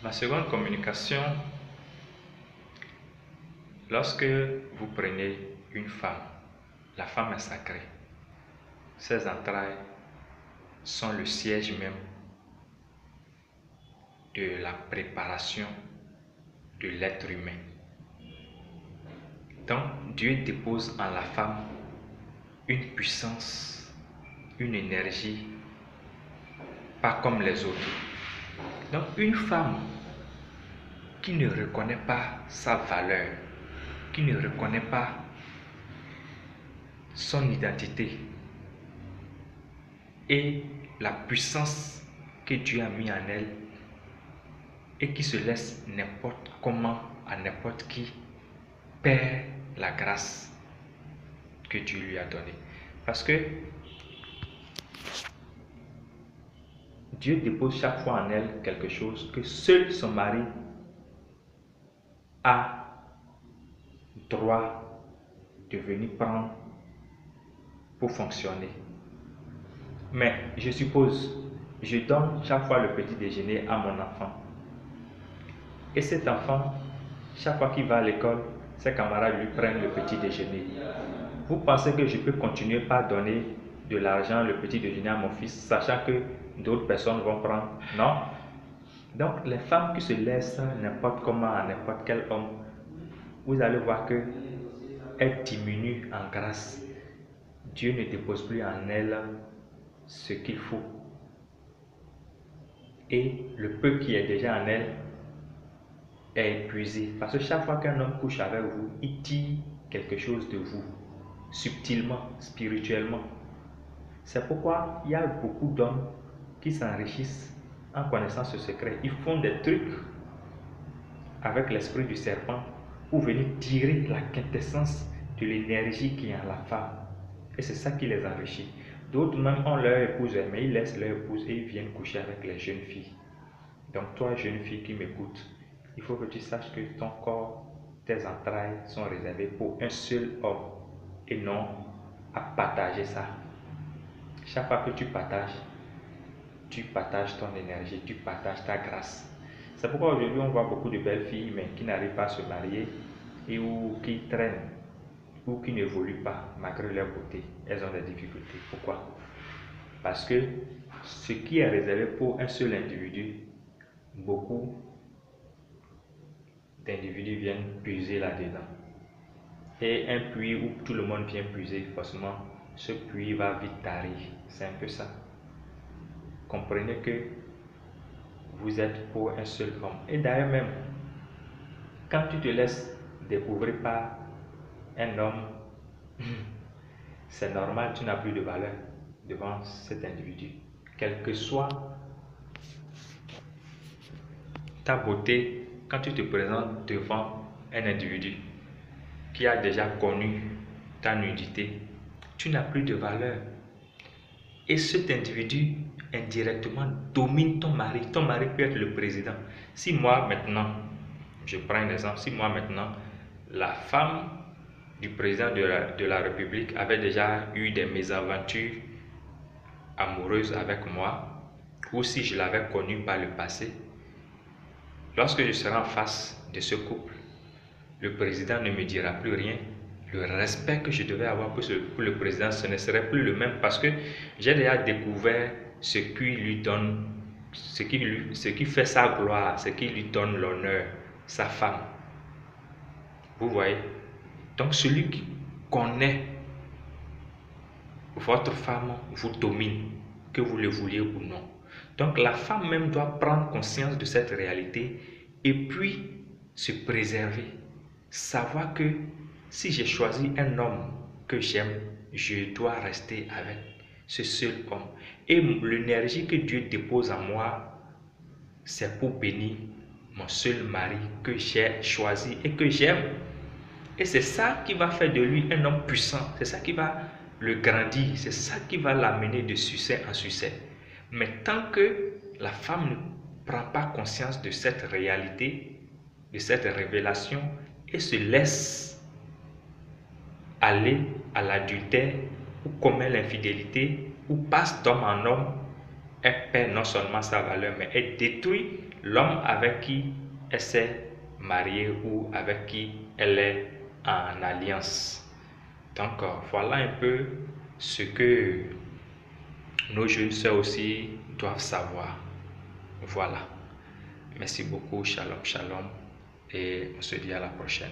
Ma seconde communication, lorsque vous prenez une femme, la femme est sacrée. Ses entrailles sont le siège même de la préparation de l'être humain. Donc Dieu dépose en la femme une puissance, une énergie, pas comme les autres. Donc une femme qui ne reconnaît pas sa valeur, qui ne reconnaît pas son identité et la puissance que Dieu a mis en elle et qui se laisse n'importe comment à n'importe qui, perd la grâce que Dieu lui a donnée. Parce que Dieu dépose chaque fois en elle quelque chose que seul son mari a droit de venir prendre pour fonctionner. Mais je suppose, je donne chaque fois le petit déjeuner à mon enfant. Et cet enfant, chaque fois qu'il va à l'école, ses camarades lui prennent le petit déjeuner. Vous pensez que je peux continuer par donner de l'argent, le petit déjeuner à mon fils, sachant que d'autres personnes vont prendre? Non. Donc les femmes qui se laissent n'importe comment à n'importe quel homme, vous allez voir qu'elles diminuent en grâce. Dieu ne dépose plus en elles ce qu'il faut. Et le peu qui est déjà en elles est épuisé. Parce que chaque fois qu'un homme couche avec vous, il tire quelque chose de vous, subtilement, spirituellement. C'est pourquoi il y a beaucoup d'hommes qui s'enrichissent en connaissant ce secret. Ils font des trucs avec l'esprit du serpent pour venir tirer la quintessence de l'énergie qui est en la femme. Et c'est ça qui les enrichit. D'autres même ont leur épouse, mais ils laissent leur épouse et ils viennent coucher avec les jeunes filles. Donc toi, jeune fille qui m'écoute, il faut que tu saches que ton corps, tes entrailles sont réservées pour un seul homme et non à partager ça. Chaque fois que tu partages ton énergie, tu partages ta grâce. C'est pourquoi aujourd'hui on voit beaucoup de belles filles mais qui n'arrivent pas à se marier et ou qui traînent ou qui n'évoluent pas malgré leur beauté. Elles ont des difficultés. Pourquoi? Parce que ce qui est réservé pour un seul individu, beaucoup d'individus viennent puiser là-dedans. Et un puits où tout le monde vient puiser, forcément, ce puits va vite tarir. C'est un peu ça. Comprenez que vous êtes pour un seul homme. Et d'ailleurs même, quand tu te laisses découvrir par un homme, c'est normal, tu n'as plus de valeur devant cet individu. Quelle que soit ta beauté, quand tu te présentes devant un individu qui a déjà connu ta nudité, tu n'as plus de valeur. Et cet individu indirectement domine ton mari. Ton mari peut être le président. Si moi maintenant, je prends un exemple, si moi maintenant, la femme du président de la République avait déjà eu des mésaventures amoureuses avec moi, ou si je l'avais connue par le passé, lorsque je serai en face de ce couple, le président ne me dira plus rien. Le respect que je devais avoir pour le président, ce ne serait plus le même parce que j'ai déjà découvert ce qui lui donne, ce qui fait sa gloire, ce qui lui donne l'honneur, sa femme. Vous voyez? Donc celui qui connaît votre femme vous domine, que vous le vouliez ou non. Donc la femme même doit prendre conscience de cette réalité et puis se préserver. Savoir que si j'ai choisi un homme que j'aime, je dois rester avec ce seul homme. Et l'énergie que Dieu dépose en moi, c'est pour bénir mon seul mari que j'ai choisi et que j'aime. Et c'est ça qui va faire de lui un homme puissant. C'est ça qui va le grandir. C'est ça qui va l'amener de succès en succès. Mais tant que la femme ne prend pas conscience de cette réalité, de cette révélation, et se laisse aller à l'adultère ou commet l'infidélité ou passe d'homme en homme, elle perd non seulement sa valeur, mais elle détruit l'homme avec qui elle s'est mariée ou avec qui elle est en alliance. Donc, voilà un peu ce que nos jeunes sœurs aussi doivent savoir. Voilà. Merci beaucoup. Shalom, shalom. Et on se dit à la prochaine.